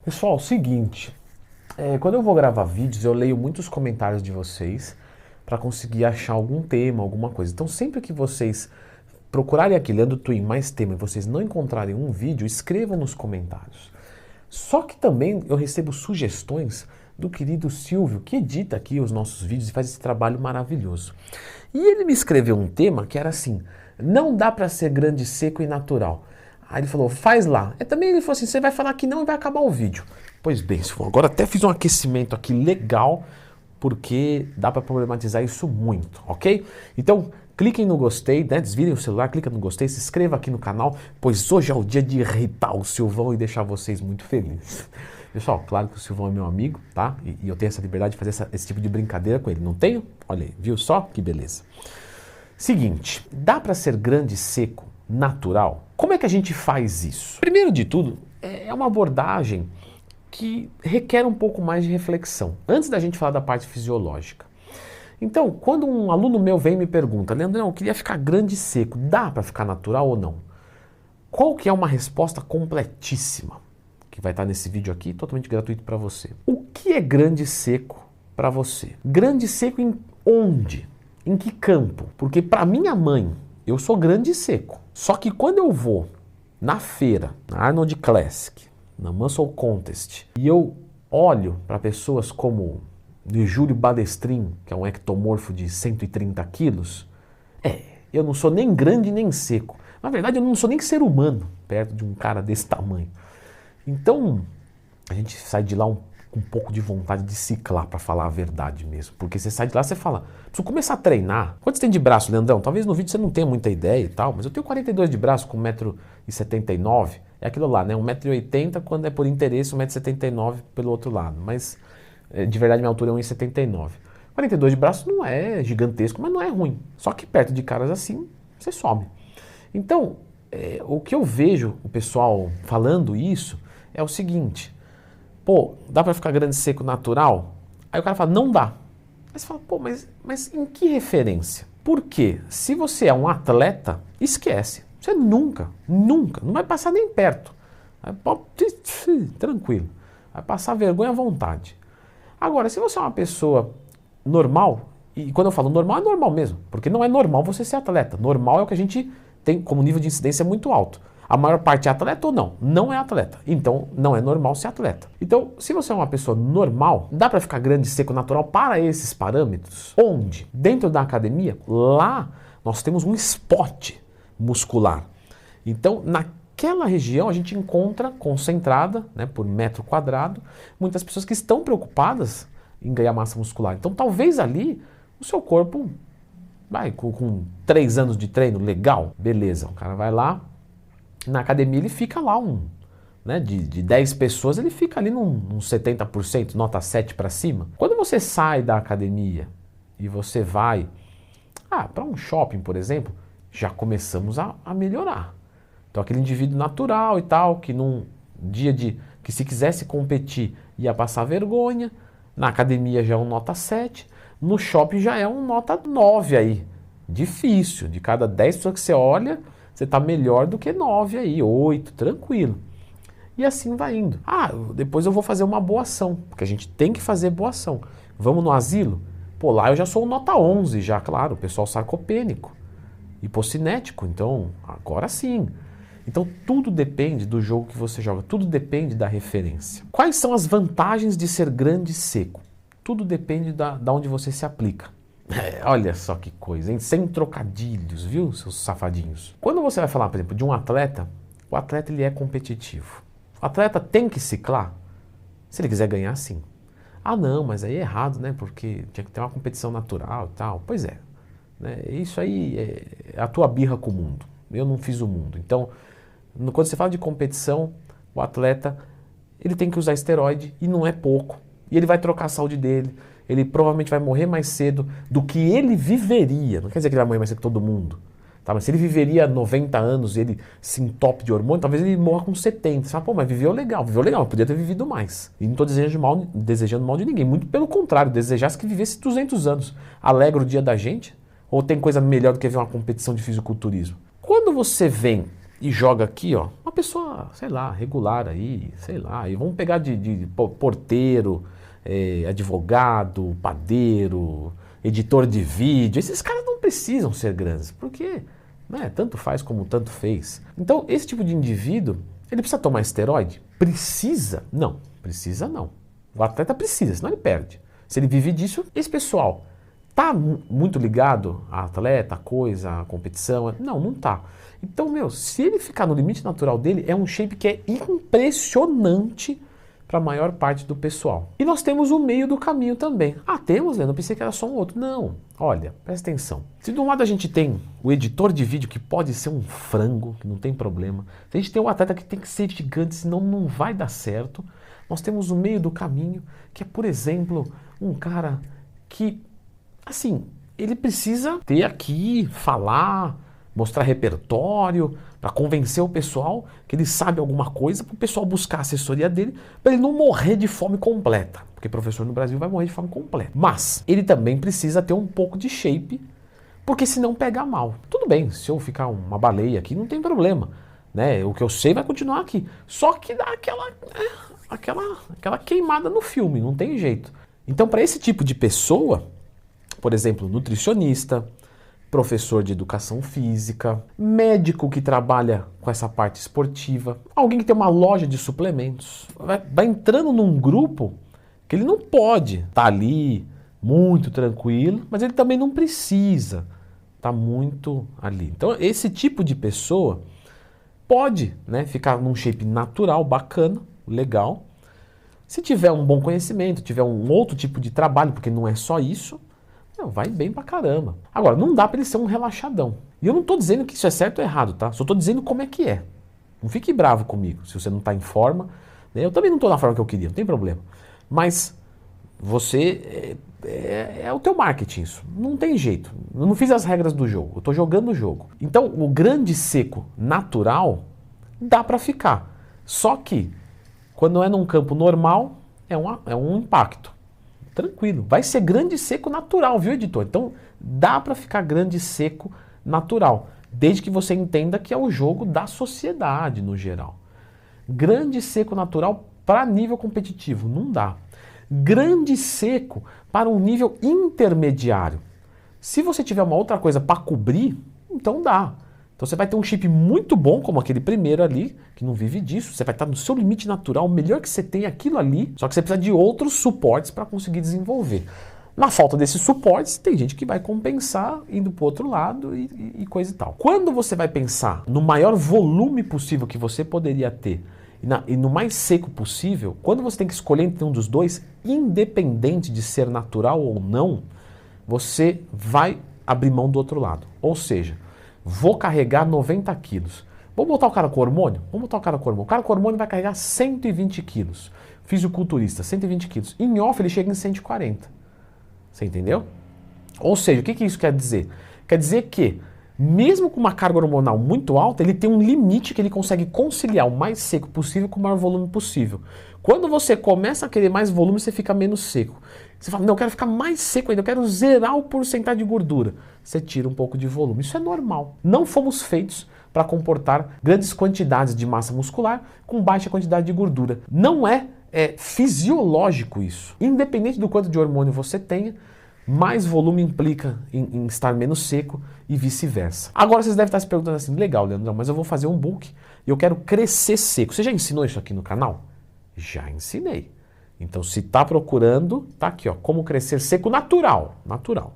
Pessoal, o seguinte, quando eu vou gravar vídeos, eu leio muitos comentários de vocês para conseguir achar algum tema, alguma coisa. Então, sempre que vocês procurarem aqui, Leandro Twin, mais tema, e vocês não encontrarem um vídeo, escrevam nos comentários. Só que também eu recebo sugestões do querido Silvio, que edita aqui os nossos vídeos e faz esse trabalho maravilhoso. E ele me escreveu um tema que era assim, não dá para ser grande, seco e natural. Aí ele falou, faz lá. Também ele falou assim, você vai falar que não e vai acabar o vídeo. Pois bem, agora até fiz um aquecimento aqui legal, porque dá para problematizar isso muito, ok? Então, cliquem no gostei, né? Desvirem o celular, clica no gostei, se inscreva aqui no canal, pois hoje é o dia de irritar o Silvão e deixar vocês muito felizes. Pessoal, claro que o Silvão é meu amigo, tá? E eu tenho essa liberdade de fazer esse tipo de brincadeira com ele. Não tenho? Olha aí, viu só? Que beleza. Seguinte, dá para ser grande, seco, natural? Como é que a gente faz isso? Primeiro de tudo, é uma abordagem que requer um pouco mais de reflexão, antes da gente falar da parte fisiológica. Então, quando um aluno meu vem e me pergunta, Leandrão, eu queria ficar grande e seco, dá para ficar natural ou não? Qual que é uma resposta completíssima, que vai estar nesse vídeo aqui, totalmente gratuito para você. O que é grande e seco para você? Grande e seco em onde? Em que campo? Porque para minha mãe, eu sou grande e seco. Só que quando eu vou na feira, na Arnold Classic, na Muscle Contest, e eu olho para pessoas como de Júlio Balestrin, que é um ectomorfo de 130 quilos, eu não sou nem grande nem seco. Na verdade, eu não sou nem ser humano perto de um cara desse tamanho. Então, a gente sai de lá com um pouco de vontade de ciclar, para falar a verdade mesmo. Porque você sai de lá e você fala, preciso começar a treinar. Quanto você tem de braço, Leandrão? Talvez no vídeo você não tenha muita ideia e tal, mas eu tenho 42 de braço com 1,79 m. É aquilo lá, né? 1,80 m quando é por interesse, 1,79 m pelo outro lado. Mas, de verdade, minha altura é 1,79 m. 42 de braço não é gigantesco, mas não é ruim. Só que perto de caras assim, você some. Então, o que eu vejo o pessoal falando isso é o seguinte, pô, dá pra ficar grande, seco, natural? Aí o cara fala, não dá. Aí você fala, pô, mas em que referência? Porque se você é um atleta, esquece. Você nunca, não vai passar nem perto. Tranquilo. Vai passar vergonha à vontade. Agora, se você é uma pessoa normal, e quando eu falo normal, é normal mesmo, porque não é normal você ser atleta. Normal é o que a gente tem como nível de incidência muito alto. A maior parte é atleta ou não? Não é atleta. Então, não é normal ser atleta. Então, se você é uma pessoa normal, dá para ficar grande, seco, natural para esses parâmetros? Onde? Dentro da academia, lá nós temos um spot muscular. Então, naquela região a gente encontra concentrada, né, por metro quadrado, muitas pessoas que estão preocupadas em ganhar massa muscular. Então, talvez ali o seu corpo vai com 3 anos de treino, legal, beleza. O cara vai lá, na academia ele fica lá, né, de 10 pessoas, ele fica ali num 70%, nota 7 para cima. Quando você sai da academia e você vai para um shopping, por exemplo, já começamos a melhorar. Então aquele indivíduo natural e tal, que num dia que se quisesse competir ia passar vergonha, na academia já é um nota 7, no shopping já é um nota 9 aí. Difícil, de cada 10 pessoas que você olha, você está melhor do que 9 aí, 8, tranquilo. E assim vai indo. Depois eu vou fazer uma boa ação, porque a gente tem que fazer boa ação. Vamos no asilo? Pô, lá eu já sou nota 11 já, claro, o pessoal sarcopênico, hipocinético, então agora sim. Então tudo depende do jogo que você joga, tudo depende da referência. Quais são as vantagens de ser grande e seco? Tudo depende da onde você se aplica. Olha só que coisa, hein? Sem trocadilhos, viu, seus safadinhos? Quando você vai falar, por exemplo, de um atleta, o atleta ele é competitivo. O atleta tem que ciclar? Se ele quiser ganhar, sim. Não, mas aí é errado, né? Porque tinha que ter uma competição natural e tal. Pois é, né? Isso aí é a tua birra com o mundo. Eu não fiz o mundo. Então, quando você fala de competição, o atleta ele tem que usar esteroide e não é pouco. E ele vai trocar a saúde dele. Ele provavelmente vai morrer mais cedo do que ele viveria. Não quer dizer que ele vai morrer mais cedo que todo mundo. Tá? Mas se ele viveria 90 anos e ele se entope de hormônio, talvez ele morra com 70. Você fala, pô, mas viveu legal, mas podia ter vivido mais. E não estou desejando mal de ninguém. Muito pelo contrário, desejasse que vivesse 200 anos. Alegra o dia da gente? Ou tem coisa melhor do que ver uma competição de fisiculturismo? Quando você vem e joga aqui, ó, uma pessoa, sei lá, regular aí, sei lá, e vamos pegar de porteiro, advogado, padeiro, editor de vídeo, esses caras não precisam ser grandes, porque, né, tanto faz como tanto fez. Então, esse tipo de indivíduo, ele precisa tomar esteroide? Precisa? Não, precisa não. O atleta precisa, senão ele perde. Se ele vive disso, esse pessoal tá muito ligado a atleta, a coisa, a competição? Não, não tá. Então, meu, se ele ficar no limite natural dele, é um shape que é impressionante para a maior parte do pessoal. E nós temos o meio do caminho também. Ah, temos, Leandro? Eu pensei que era só um outro. Não, olha, presta atenção. Se de um lado a gente tem o editor de vídeo, que pode ser um frango, que não tem problema. Se a gente tem um atleta que tem que ser gigante, senão não vai dar certo. Nós temos o meio do caminho, que é, por exemplo, um cara que, assim, ele precisa ter aqui, falar, mostrar repertório, para convencer o pessoal que ele sabe alguma coisa, para o pessoal buscar a assessoria dele, para ele não morrer de fome completa. Porque professor no Brasil vai morrer de fome completa. Mas ele também precisa ter um pouco de shape, porque senão pega mal. Tudo bem, se eu ficar uma baleia aqui, não tem problema. Né? O que eu sei vai continuar aqui. Só que dá aquela queimada no filme, não tem jeito. Então, para esse tipo de pessoa, por exemplo, nutricionista, professor de educação física, médico que trabalha com essa parte esportiva, alguém que tem uma loja de suplementos, vai entrando num grupo que ele não pode estar ali muito tranquilo, mas ele também não precisa estar muito ali. Então, esse tipo de pessoa pode, né, ficar num shape natural, bacana, legal. Se tiver um bom conhecimento, tiver um outro tipo de trabalho, porque não é só isso, vai bem pra caramba. Agora, não dá pra ele ser um relaxadão. E eu não tô dizendo que isso é certo ou errado, tá? Só tô dizendo como é que é. Não fique bravo comigo se você não tá em forma. Né? Eu também não tô na forma que eu queria, não tem problema. Mas você é o teu marketing isso. Não tem jeito. Eu não fiz as regras do jogo. Eu tô jogando o jogo. Então, o grande seco natural dá pra ficar. Só que, quando é num campo normal, é um impacto. Tranquilo. Vai ser grande seco natural, viu, editor? Então, dá para ficar grande seco natural, desde que você entenda que é o jogo da sociedade no geral. Grande seco natural para nível competitivo, não dá. Grande seco para um nível intermediário. Se você tiver uma outra coisa para cobrir, então dá. Então você vai ter um shape muito bom, como aquele primeiro ali, que não vive disso. Você vai estar no seu limite natural, o melhor que você tem é aquilo ali, só que você precisa de outros suportes para conseguir desenvolver. Na falta desses suportes, tem gente que vai compensar indo para o outro lado e coisa e tal. Quando você vai pensar no maior volume possível que você poderia ter e no mais seco possível, quando você tem que escolher entre um dos dois, independente de ser natural ou não, você vai abrir mão do outro lado. Ou seja, vou carregar 90 quilos. Vamos botar o cara com hormônio? Vamos botar o cara com hormônio. O cara com hormônio vai carregar 120 quilos. Fisiculturista, 120 quilos. Em off ele chega em 140. Você entendeu? Ou seja, o que isso quer dizer? Quer dizer que, mesmo com uma carga hormonal muito alta, ele tem um limite que ele consegue conciliar o mais seco possível com o maior volume possível. Quando você começa a querer mais volume, você fica menos seco. Você fala, não, eu quero ficar mais seco ainda, eu quero zerar o porcentagem de gordura. Você tira um pouco de volume. Isso é normal. Não fomos feitos para comportar grandes quantidades de massa muscular com baixa quantidade de gordura. Não é fisiológico isso. Independente do quanto de hormônio você tenha, mais volume implica em estar menos seco e vice-versa. Agora vocês devem estar se perguntando assim, legal, Leandro, mas eu vou fazer um bulk e eu quero crescer seco. Você já ensinou isso aqui no canal? Já ensinei. Então, se está procurando, tá aqui, ó, como crescer seco natural. Natural.